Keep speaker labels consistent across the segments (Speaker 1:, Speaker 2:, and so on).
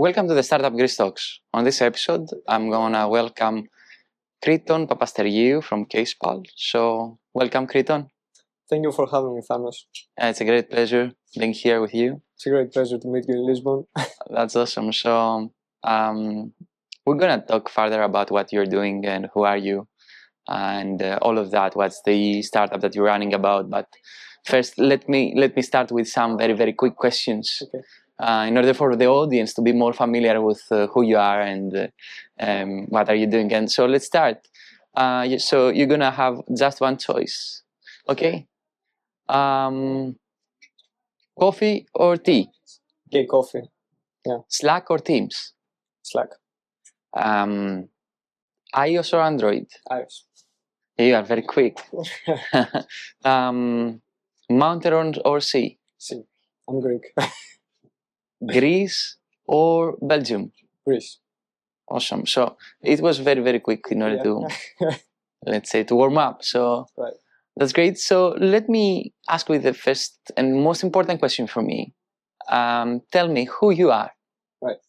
Speaker 1: Welcome to the Startup Greece Talks. On this episode, I'm gonna welcome Kriton Papastergiou from Casepal. So, welcome, Kriton.
Speaker 2: Thank you for having me, Thanos.
Speaker 1: It's a great pleasure being here with you.
Speaker 2: It's a great pleasure to meet you in Lisbon.
Speaker 1: That's awesome. So, we're gonna talk further about what you're doing and who are you, and all of that. What's the startup that you're running about? But first, let me start with some very quick questions.
Speaker 2: Okay.
Speaker 1: In order for the audience to be more familiar with who you are and what are you doing. And so let's start. So you're gonna have just one choice, okay? Coffee or tea?
Speaker 2: Okay, coffee. Yeah.
Speaker 1: Slack or Teams?
Speaker 2: Slack.
Speaker 1: iOS or Android?
Speaker 2: iOS.
Speaker 1: You are very quick. Mountain or sea?
Speaker 2: See, I'm Greek.
Speaker 1: Greece or Belgium?
Speaker 2: Greece.
Speaker 1: Awesome. So it was very quick in order to, let's say, to warm up. So
Speaker 2: right.
Speaker 1: That's great. So let me ask you the first and most important question for me. Tell me who you are.
Speaker 2: Right.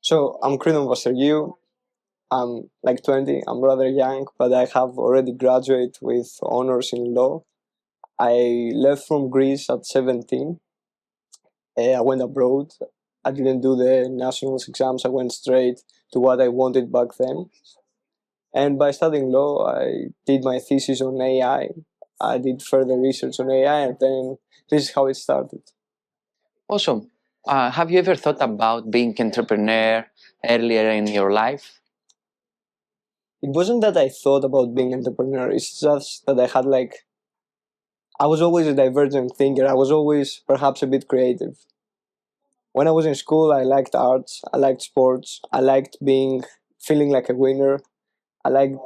Speaker 2: So I'm Kriton Papastergiou. I'm like 20. I'm rather young, but I have already graduated with honors in law. I left from Greece at 17. I went abroad. I didn't do the nationals exams. I went straight to what I wanted back then. And by studying law, I did my thesis on AI. I did further research on AI, and then this is how it started.
Speaker 1: Awesome. Have you ever thought about being an entrepreneur earlier in your life?
Speaker 2: It wasn't that I thought about being an entrepreneur. It's just that I was always a divergent thinker. I was always perhaps a bit creative. When I was in school, I liked arts, I liked sports, I liked feeling like a winner. I liked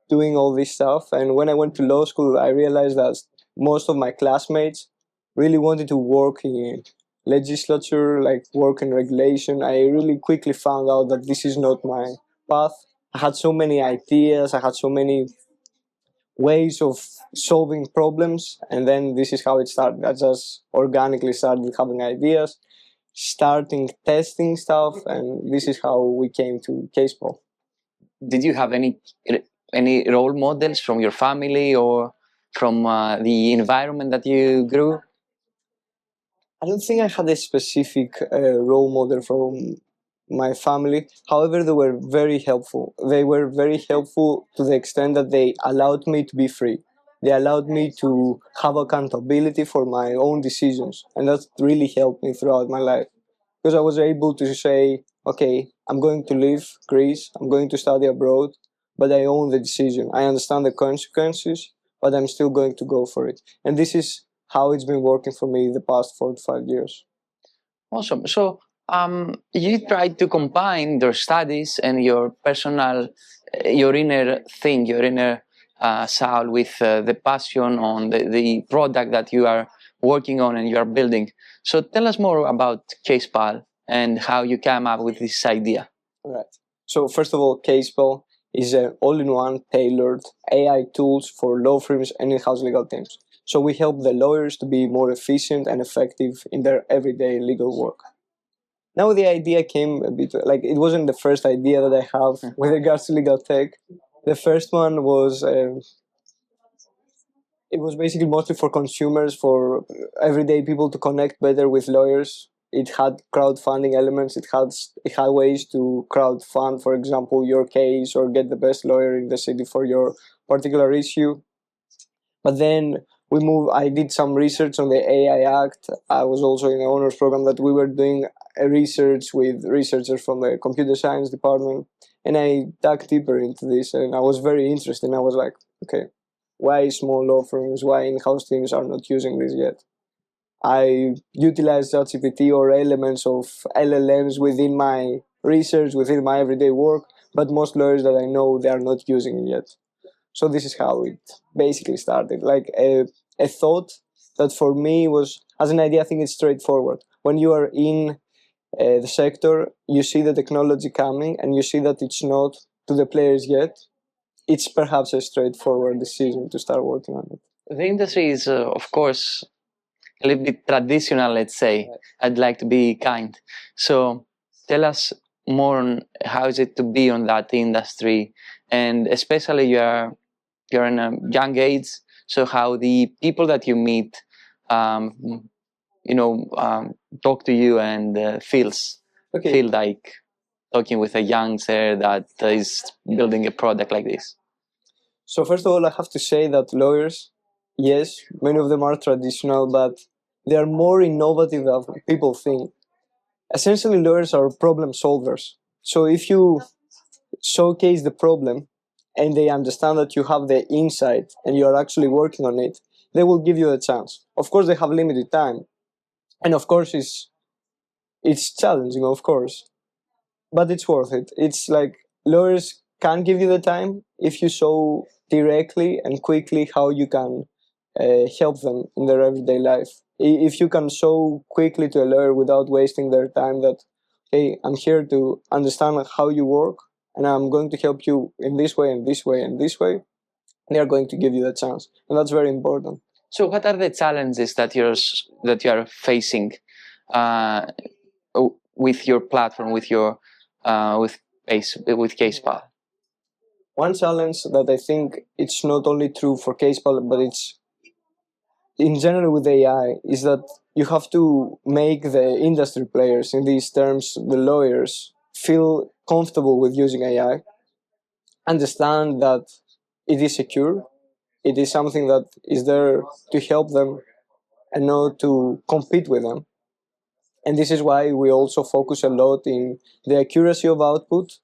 Speaker 2: doing all this stuff. And when I went to law school, I realized that most of my classmates really wanted to work in legislature, like work in regulation. I really quickly found out that this is not my path. I had so many ideas, I had so many ways of solving problems, and then this is how it started. I just organically started having ideas, starting testing stuff, and this is how we came to Casepal.
Speaker 1: Did you have any role models from your family or from the environment that you grew?
Speaker 2: I don't think I had a specific role model from my family. However, they were very helpful. They were very helpful to the extent that they allowed me to be free. They allowed me to have accountability for my own decisions. And that really helped me throughout my life. Because I was able to say, okay, I'm going to leave Greece, I'm going to study abroad, but I own the decision. I understand the consequences, but I'm still going to go for it. And this is how it's been working for me the past 4 to 5 years.
Speaker 1: Awesome. So you tried to combine your studies and your personal, your inner thing, your inner soul with the passion on the product that you are working on and you are building. So tell us more about Casepal and how you came up with this idea.
Speaker 2: All right. So first of all, Casepal is an all-in-one tailored AI tools for law firms and in-house legal teams. So we help the lawyers to be more efficient and effective in their everyday legal work. Now the idea came a bit, like it wasn't the first idea that I have with regards to legal tech. The first one was, it was basically mostly for consumers, for everyday people to connect better with lawyers. It had crowdfunding elements. It had ways to crowdfund, for example, your case or get the best lawyer in the city for your particular issue. But then I did some research on the AI Act. I was also in the honors program that we were doing a research with researchers from the computer science department. And I dug deeper into this and I was very interested. And I was like, okay, why small law firms, why in-house teams are not using this yet? I utilized ChatGPT or elements of LLMs within my research, within my everyday work, but most lawyers that I know, they are not using it yet. So this is how it basically started. Like a thought that for me was, as an idea, I think it's straightforward. When you are in the sector, you see the technology coming and you see that it's not to the players yet. It's perhaps a straightforward decision to start working on it.
Speaker 1: The industry is, of course, a little bit traditional, let's say. I'd like to be kind. So tell us more on how is it to be on that industry, and especially you're in a young age, so how the people that you meet, um, talk to you and feel like talking with a youngster that is building a product like this.
Speaker 2: So first of all, I have to say that lawyers, yes, many of them are traditional, but they are more innovative than people think. Essentially, lawyers are problem solvers. So if you showcase the problem and they understand that you have the insight and you are actually working on it, they will give you a chance. Of course, they have limited time, and of course, it's challenging, of course, but it's worth it. It's like lawyers can give you the time if you show directly and quickly how you can help them in their everyday life. If you can show quickly to a lawyer without wasting their time that, hey, I'm here to understand how you work and I'm going to help you in this way and this way and this way, they are going to give you the chance, and that's very important.
Speaker 1: So, what are the challenges that you are facing uh, with your platform, with Casepal?
Speaker 2: One challenge that I think it's not only true for Casepal, but it's in general with AI, is that you have to make the industry players, in these terms, the lawyers, feel comfortable with using AI, understand that it is secure, it is something that is there to help them and not to compete with them. And this is why we also focus a lot in the accuracy of output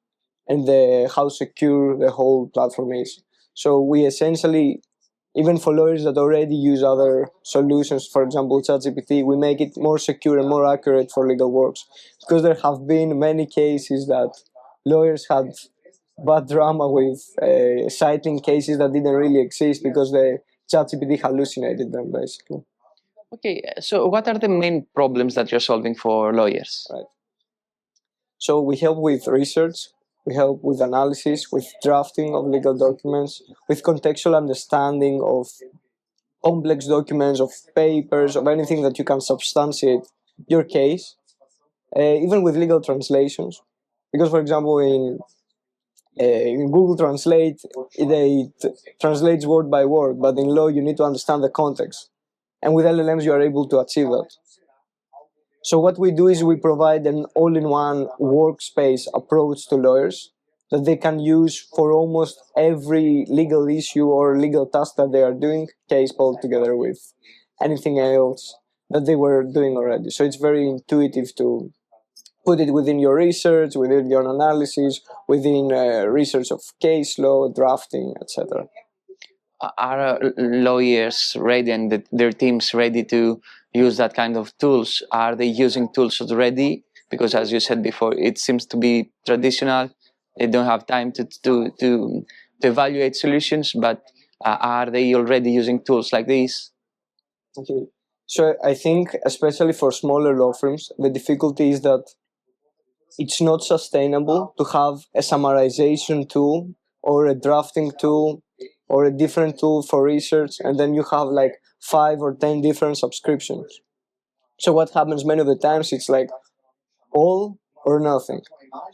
Speaker 2: and how secure the whole platform is. So we essentially, even for lawyers that already use other solutions, for example, ChatGPT, we make it more secure and more accurate for legal works. Because there have been many cases that lawyers had bad drama with citing cases that didn't really exist because the ChatGPT hallucinated them, basically.
Speaker 1: Okay, so what are the main problems that you're solving for lawyers?
Speaker 2: Right. So we help with research, we help with analysis, with drafting of legal documents, with contextual understanding of complex documents, of papers, of anything that you can substantiate your case, even with legal translations. Because, for example, in Google Translate, it translates word by word, but in law you need to understand the context. And with LLMs you are able to achieve that. So what we do is we provide an all-in-one workspace approach to lawyers that they can use for almost every legal issue or legal task that they are doing, Casepal together with anything else that they were doing already. So it's very intuitive to put it within your research, within your analysis, within research of case law, drafting, etc.
Speaker 1: Are lawyers ready and their teams ready to use that kind of tools? Are they using tools already? Because as you said before, it seems to be traditional. They don't have time to evaluate solutions, but are they already using tools like this?
Speaker 2: Okay. So I think, especially for smaller law firms, the difficulty is that it's not sustainable to have a summarization tool or a drafting tool or a different tool for research, and then you have like 5 or 10 different subscriptions. So what happens many of the times, it's like all or nothing.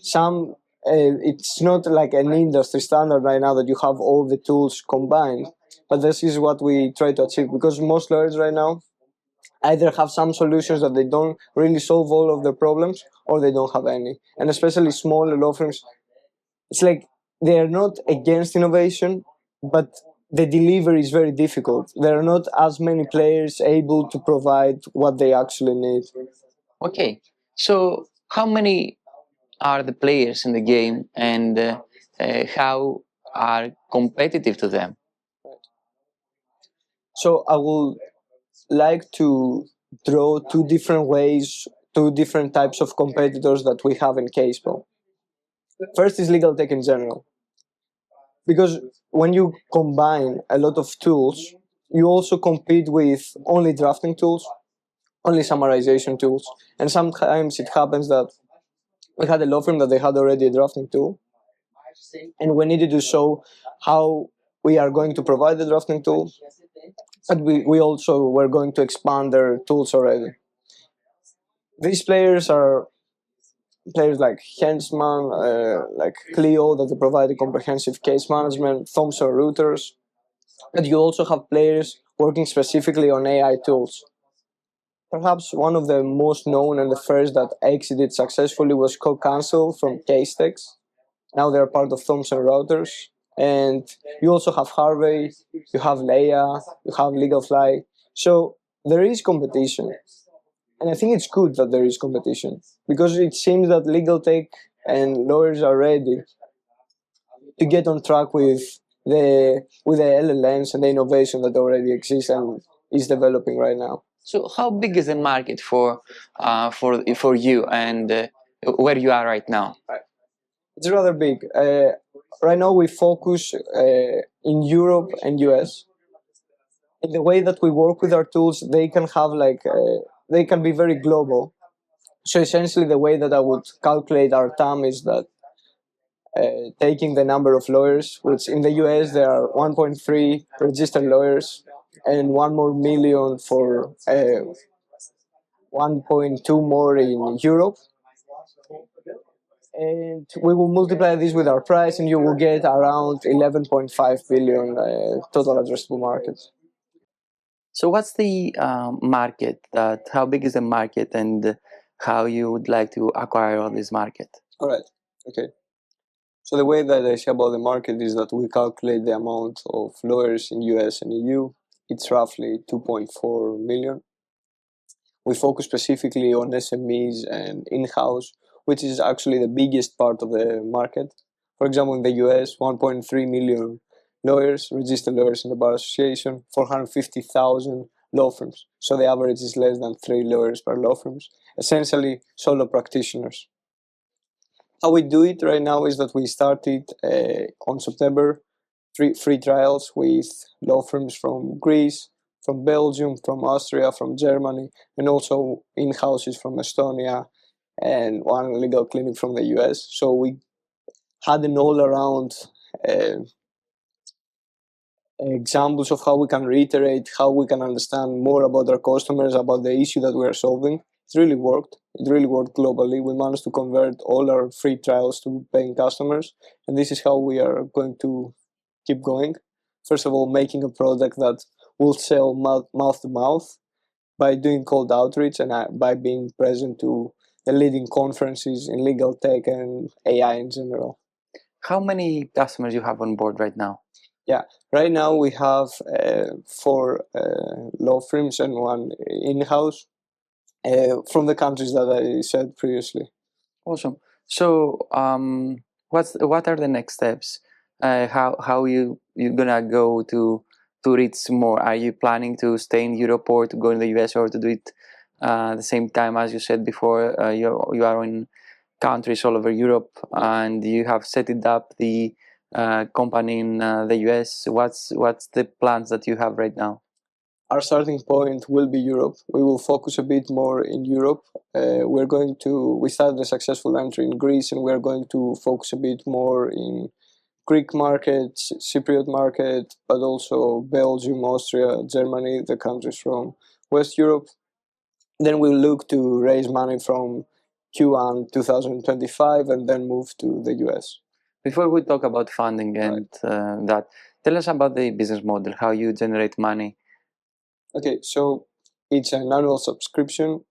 Speaker 2: It's not like an industry standard right now that you have all the tools combined, but this is what we try to achieve, because most lawyers right now either have some solutions that they don't really solve all of their problems, or they don't have any. And especially smaller law firms, it's like they are not against innovation, but the delivery is very difficult. There are not as many players able to provide what they actually need.
Speaker 1: Okay, so how many are the players in the game, and how are competitive to them?
Speaker 2: So I will like to draw two different ways, two different types of competitors that we have in Casepal. First is legal tech in general, because when you combine a lot of tools, you also compete with only drafting tools, only summarization tools, and sometimes it happens that we had a law firm that they had already a drafting tool, and we needed to show how we are going to provide the drafting tool, but we also were going to expand their tools already. These players are players like Hensman, like Clio, that provide a comprehensive case management, Thomson Reuters. But you also have players working specifically on AI tools. Perhaps one of the most known and the first that exited successfully was CoCounsel from Casetext. Now they're part of Thomson Reuters. And you also have Harvey, you have Leia, you have LegalFly. So there is competition. And I think it's good that there is competition because it seems that legal tech and lawyers are ready to get on track with the LLMs and the innovation that already exists and is developing right now.
Speaker 1: So how big is the market for you and where you are right now?
Speaker 2: It's rather big. Right now we focus in Europe and US. In the way that we work with our tools, they can have they can be very global. So essentially, the way that I would calculate our TAM is that taking the number of lawyers, which in the US there are 1.3 registered lawyers, and 1 more million for 1.2 more in Europe. And we will multiply this with our price, and you will get around 11.5 billion total addressable market.
Speaker 1: So what's the market? How big is the market, and how you would like to acquire on this market?
Speaker 2: All right. Okay. So the way that I see about the market is that we calculate the amount of lawyers in US and EU. It's roughly 2.4 million. We focus specifically on SMEs and in-house, which is actually the biggest part of the market. For example, in the US, 1.3 million lawyers, registered lawyers in the Bar Association, 450,000 law firms. So the average is less than 3 lawyers per law firms, essentially solo practitioners. How we do it right now is that we started on September free trials with law firms from Greece, from Belgium, from Austria, from Germany, and also in-houses from Estonia and one legal clinic from the US. So we had an all-around examples of how we can reiterate, how we can understand more about our customers, about the issue that we are solving. It really worked. It really worked globally. We managed to convert all our free trials to paying customers, and this is how we are going to keep going. First of all, making a product that will sell mouth to mouth by doing cold outreach and by being present to the leading conferences in legal tech and AI in general.
Speaker 1: How many customers you have on board right now?
Speaker 2: Yeah, right now we have 4 law firms and 1 in-house from the countries that I said previously.
Speaker 1: Awesome. So what are the next steps? How you gonna go to reach more? Are you planning to stay in Europe or to go in the US or to do it at the same time? As you said before, you are in countries all over Europe and you have set it up the company in the US. What's the plans that you have right now?
Speaker 2: Our starting point will be Europe. We will focus a bit more in Europe. We started a successful entry in Greece, and we're going to focus a bit more in Greek market, Cypriot market, but also Belgium, Austria, Germany, the countries from West Europe. Then we'll look to raise money from Q1 2025 and then move to the US.
Speaker 1: Before we talk about funding and that, tell us about the business model, how you generate money.
Speaker 2: Okay, so it's an annual subscription.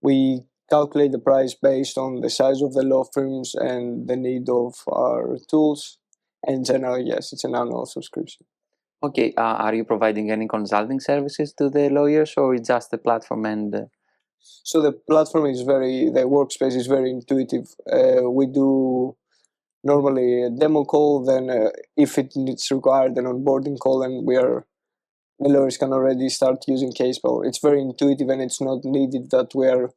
Speaker 2: We calculate the price based on the size of the law firms and the need of our tools. And in general, yes, it's an annual subscription.
Speaker 1: Okay, are you providing any consulting services to the lawyers, or it's just the platform and?
Speaker 2: So the platform is the workspace is very intuitive. We do normally a demo call, then if it's required, an onboarding call, and the lawyers can already start using Casepal. It's very intuitive, and it's not needed that we are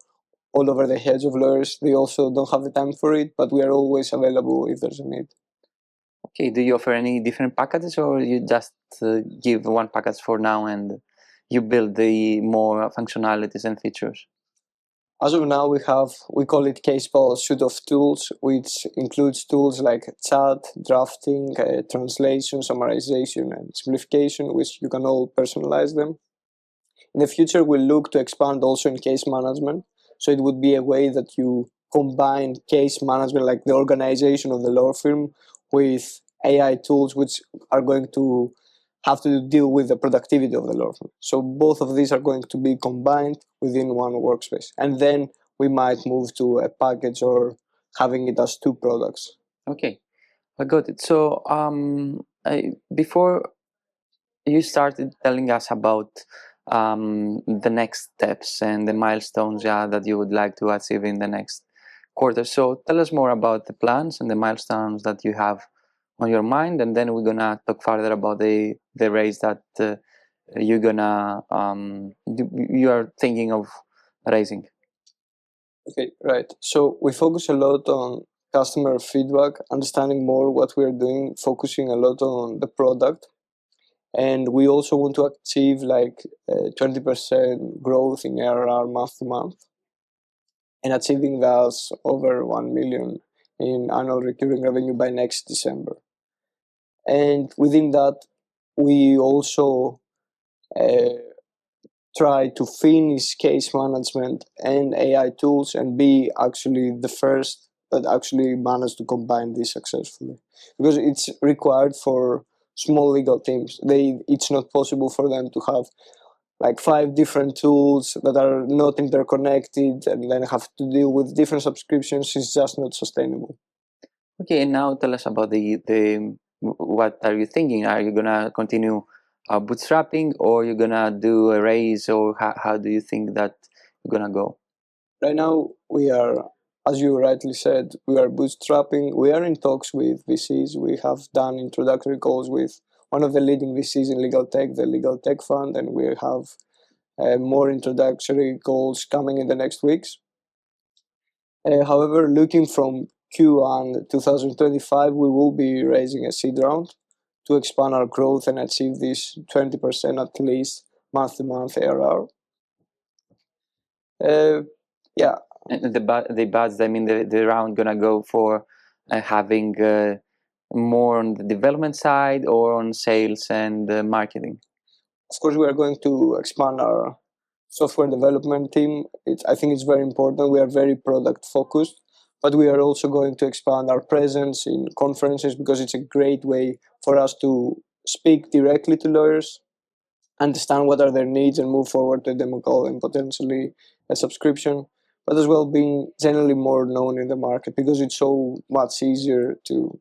Speaker 2: all over the heads of lawyers. They also don't have the time for it, but we are always available if there's a need.
Speaker 1: Okay, do you offer any different packages, or you just give one package for now and you build the more functionalities and features?
Speaker 2: As of now, we call it Casepal suite of tools, which includes tools like chat, drafting, translation, summarization, and simplification, which you can all personalize them. In the future, we'll look to expand also in case management. So it would be a way that you combine case management, like the organization of the law firm, with AI tools which are going to have to deal with the productivity of the law firm. So both of these are going to be combined within one workspace. And then we might move to a package or having it as two products.
Speaker 1: Okay, I got it. So before you started telling us about the next steps and the milestones, yeah, that you would like to achieve in the next quarter. So tell us more about the plans and the milestones that you have on your mind, and then we're gonna talk further about the raise that you're gonna you are thinking of raising.
Speaker 2: Okay, right. So we focus a lot on customer feedback, understanding more what we are doing, focusing a lot on the product. And we also want to achieve like 20% growth in ARR month to month, and achieving thus over 1 million in annual recurring revenue by next December. And within that, we also uh, try to finish case management and AI tools and be actually the first that actually managed to combine this successfully. Because it's required for small legal teams. It's not possible for them to have like 5 different tools that are not interconnected and then have to deal with different subscriptions. It's just not sustainable.
Speaker 1: Okay, and now tell us about the what are you thinking? Are you gonna continue bootstrapping, or you're gonna do a raise, or how do you think that you're gonna go?
Speaker 2: Right now, we are, as you rightly said, we are bootstrapping. We are in talks with VCs. We have done introductory calls with one of the leading VCs in legal tech, the Legal Tech Fund, and we have more introductory calls coming in the next weeks. However, looking from Q1 2025, we will be raising a seed round to expand our growth and achieve this 20% at least month to month ARR. Yeah.
Speaker 1: And the buds, I mean, the round gonna go for having more on the development side or on sales and marketing.
Speaker 2: Of course, we are going to expand our software development team. I think it's very important. We are very product focused, but we are also going to expand our presence in conferences because it's a great way for us to speak directly to lawyers, understand what are their needs, and move forward to a demo call and potentially a subscription. But as well, being generally more known in the market because it's so much easier to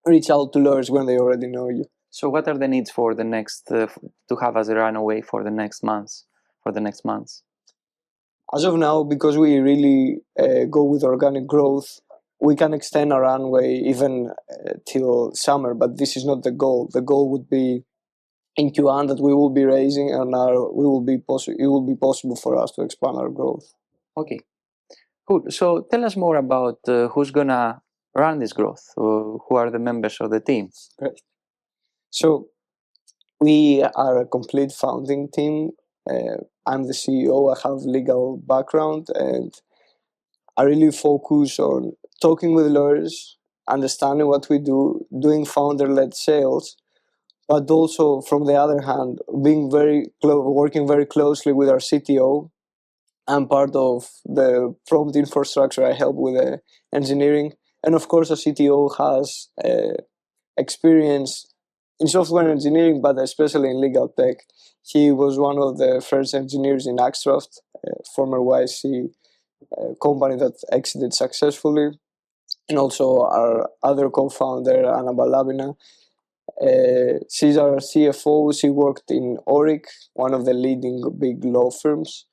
Speaker 2: reach out to lawyers when they already know you.
Speaker 1: So, what are the needs for the next to have as a runaway for the next months? For the next months,
Speaker 2: as of now, because we really go with organic growth, we can extend our runway even till summer. But this is not the goal. The goal would be in Q1 that we will be raising, and it will be possible for us to expand our growth.
Speaker 1: Okay, cool. So, tell us more about who's gonna run this growth. Who are the members of the team?
Speaker 2: Right. So we are a complete founding team. I'm the CEO. I have legal background, and I really focus on talking with lawyers, understanding what we do, doing founder-led sales, but also from the other hand, working very closely with our CTO. I'm part of the prompt infrastructure. I help with the engineering, and of course, a CTO has experience in software engineering, but especially in legal tech. He was one of the first engineers in Axtraft, former YC company that exited successfully, and also our other co-founder, Anna Balabina. She's our CFO. She worked in Oric, one of the leading big law firms,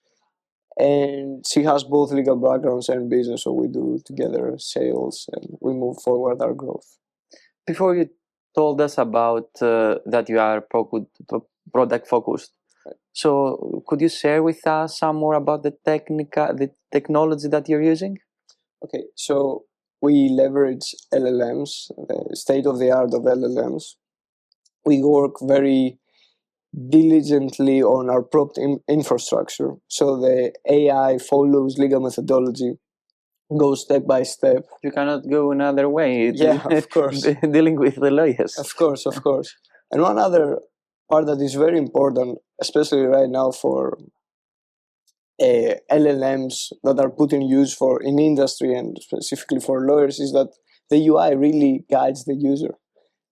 Speaker 2: and she has both legal backgrounds and business. So we do together sales, and we move forward our growth.
Speaker 1: Before you told us about that you are product focused.
Speaker 2: Right.
Speaker 1: So could you share with us some more about the technology that you're using?
Speaker 2: Okay, so we leverage LLMs, the state of the art of LLMs. We work very diligently on our prompt infrastructure. So the AI follows legal methodology, goes step by step.
Speaker 1: You cannot go another way.
Speaker 2: Yeah, of course.
Speaker 1: Dealing with the lawyers.
Speaker 2: Of course, of course. And one other part that is very important, especially right now for LLMs that are put in use in industry and specifically for lawyers is that the UI really guides the user.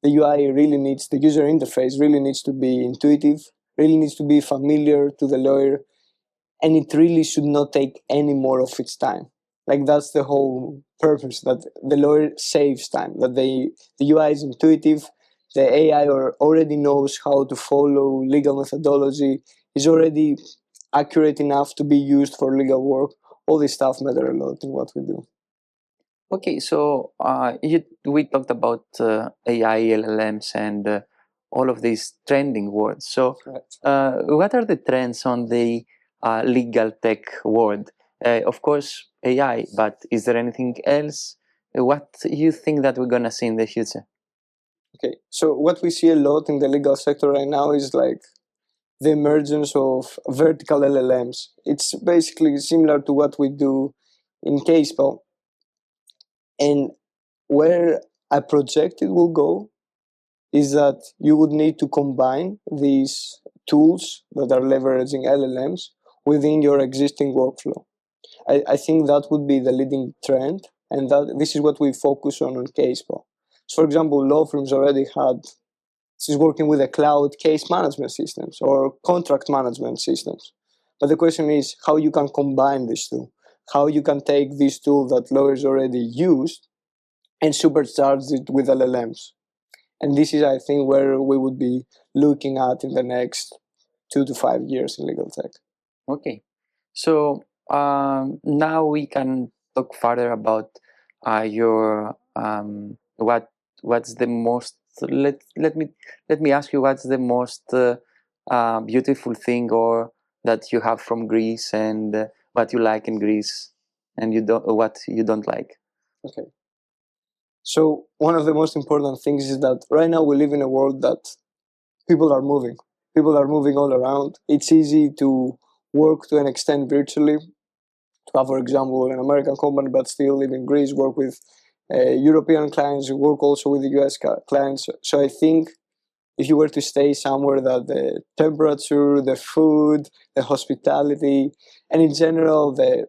Speaker 2: The UI really needs, the user interface really needs to be intuitive, really needs to be familiar to the lawyer, and it really should not take any more of its time. Like that's the whole purpose, that the lawyer saves time, that the UI is intuitive, the AI already knows how to follow legal methodology, is already accurate enough to be used for legal work. All this stuff matter a lot in what we do.
Speaker 1: Okay, so we talked about AI, LLMs, and all of these trending words. So, what are the trends on the legal tech world? Of course, AI, but is there anything else? What you think that we're gonna see in the future?
Speaker 2: Okay, so what we see a lot in the legal sector right now is like the emergence of vertical LLMs. It's basically similar to what we do in Casepal. And where I project it will go is that you would need to combine these tools that are leveraging LLMs within your existing workflow. I think that would be the leading trend, and that this is what we focus on Casepal. So, for example, law firms already had, this is working with a cloud case management systems or contract management systems. But the question is how you can combine these two, how you can take these tools that lawyers already use and supercharge it with LLMs. And this is, I think, where we would be looking at in the next 2 to 5 years in legal tech.
Speaker 1: Okay, so now we can talk further about your what's the most let me ask you what's the most beautiful thing or that you have from Greece and what you like in Greece and you don't what you don't like.
Speaker 2: Okay. So one of the most important things is that right now we live in a world that people are moving. People are moving all around. It's easy to work to an extent virtually. To have, for example, an American company but still live in Greece, work with European clients, work also with the US clients. So I think if you were to stay somewhere that the temperature, the food, the hospitality, and in general the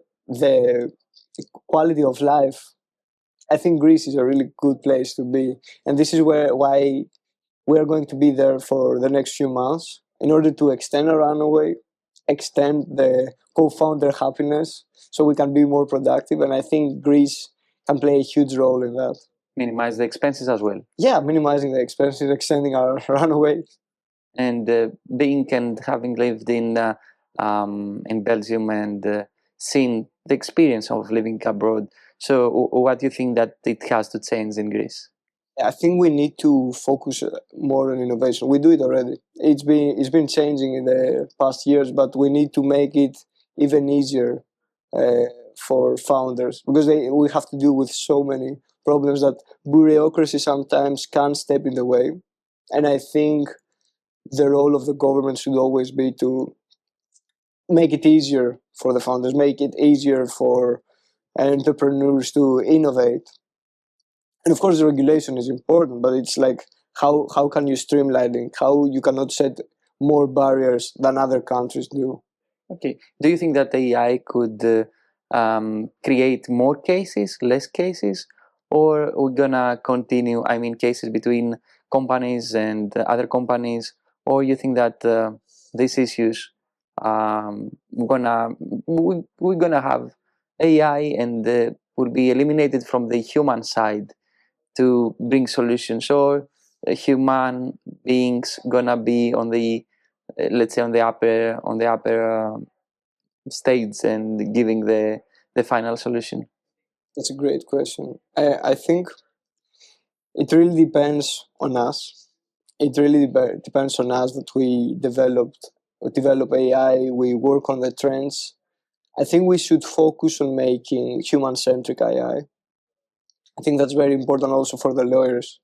Speaker 2: quality of life, I think Greece is a really good place to be. And this is why we are going to be there for the next few months in order to extend our runway, extend the co-founder happiness so we can be more productive. And I think Greece can play a huge role in that.
Speaker 1: Minimize the expenses as well.
Speaker 2: Yeah, minimizing the expenses, extending our runway.
Speaker 1: And being and having lived in Belgium and seen the experience of living abroad. So what do you think that it has to change in Greece?
Speaker 2: I think we need to focus more on innovation. We do it already. It's been changing in the past years, but we need to make it even easier for founders because we have to deal with so many problems that bureaucracy sometimes can step in the way. And I think the role of the government should always be to make it easier for the founders, make it easier for entrepreneurs to innovate. And of course, the regulation is important, but it's like how can you streamline it? How you cannot set more barriers than other countries do.
Speaker 1: Okay. Do you think that AI could create more cases, less cases, or we're gonna continue? I mean, cases between companies and other companies, or you think that these issues we're gonna have AI and will be eliminated from the human side to bring solutions, or human beings gonna be on the let's say on the upper stage and giving the final solution?
Speaker 2: That's a great question. I think it really depends on us. It really depends on us that we develop AI. We work on the trends. I think we should focus on making human-centric AI. I think that's very important also for the lawyers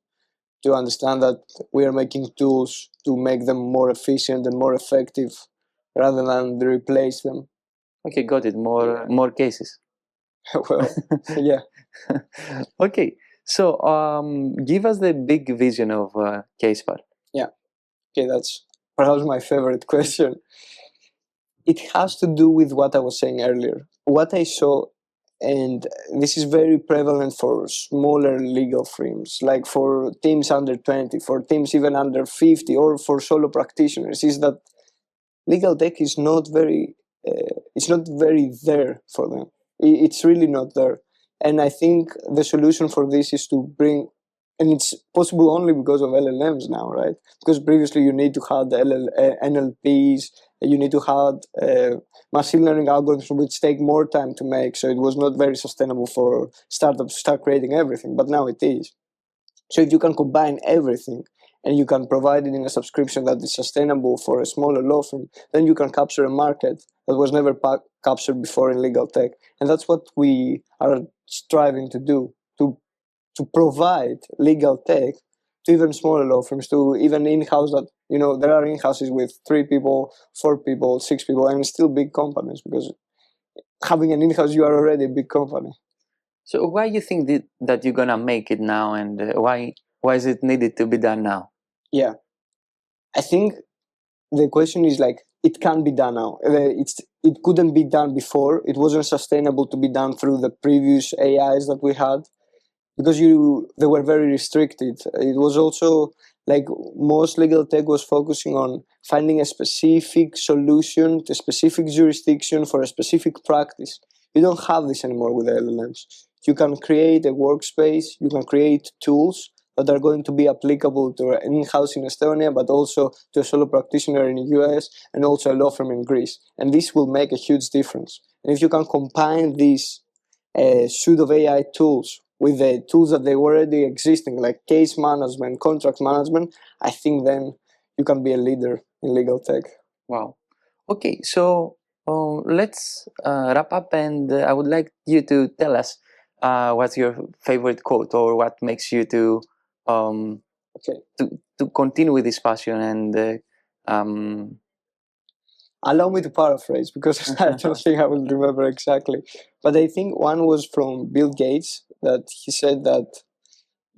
Speaker 2: to understand that we are making tools to make them more efficient and more effective rather than replace them.
Speaker 1: Okay, got it. More cases.
Speaker 2: Well, yeah.
Speaker 1: Okay, so give us the big vision of Casepal.
Speaker 2: Yeah. Okay, that's perhaps my favorite question. it has to do with what I was saying earlier. What I saw, and this is very prevalent for smaller legal firms, like for teams under 20, for teams even under 50, or for solo practitioners, is that legal tech is not very, it's not very there for them. It's really not there. And I think the solution for this is to bring, and it's possible only because of LLMs now, right? Because previously you need to have the NLPs, you need to have machine learning algorithms which take more time to make, so it was not very sustainable for startups to start creating everything, but now it is. So if you can combine everything and you can provide it in a subscription that is sustainable for a smaller law firm, then you can capture a market that was never captured before in legal tech. And that's what we are striving to do, to provide legal tech to even smaller law firms, to even in-house that, there are in-houses with 3 people, 4 people, 6 people, and still big companies, because having an in-house, you are already a big company.
Speaker 1: So why you think that you're gonna make it now, and why is it needed to be done now?
Speaker 2: Yeah, I think the question is like, it can be done now. It couldn't be done before. It wasn't sustainable to be done through the previous AIs that we had, because they were very restricted. It was also like most legal tech was focusing on finding a specific solution to a specific jurisdiction for a specific practice. You don't have this anymore with LLMs. You can create a workspace, you can create tools that are going to be applicable to an in-house in Estonia, but also to a solo practitioner in the US, and also a law firm in Greece. And this will make a huge difference. And if you can combine these suite of AI tools with the tools that they were already existing, like case management, contract management, I think then you can be a leader in legal tech.
Speaker 1: Wow. Okay, so let's wrap up, and I would like you to tell us what's your favorite quote, or what makes you um,
Speaker 2: Okay.
Speaker 1: to continue with this passion, and
Speaker 2: Allow me to paraphrase, because I don't think I will remember exactly. But I think one was from Bill Gates, that he said that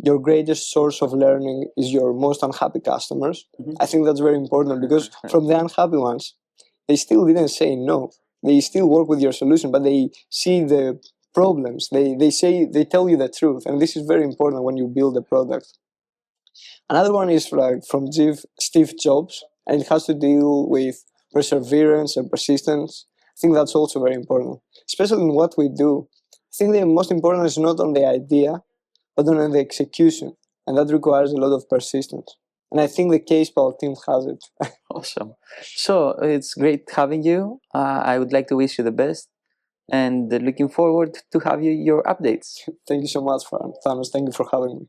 Speaker 2: your greatest source of learning is your most unhappy customers.
Speaker 1: Mhm.
Speaker 2: I think that's very important, because from the unhappy ones, they still didn't say no. They still work with your solution, but they see the problems. They tell you the truth, and this is very important when you build a product. Another one is like from Steve Jobs, and it has to deal with perseverance and persistence. I think that's also very important, especially in what we do. I think the most important is not on the idea, but on the execution, and that requires a lot of persistence. And I think the Casepal team has it.
Speaker 1: Awesome. So it's great having you. I would like to wish you the best, and looking forward to have your updates.
Speaker 2: Thank you so much, Thanos. Thank you for having me.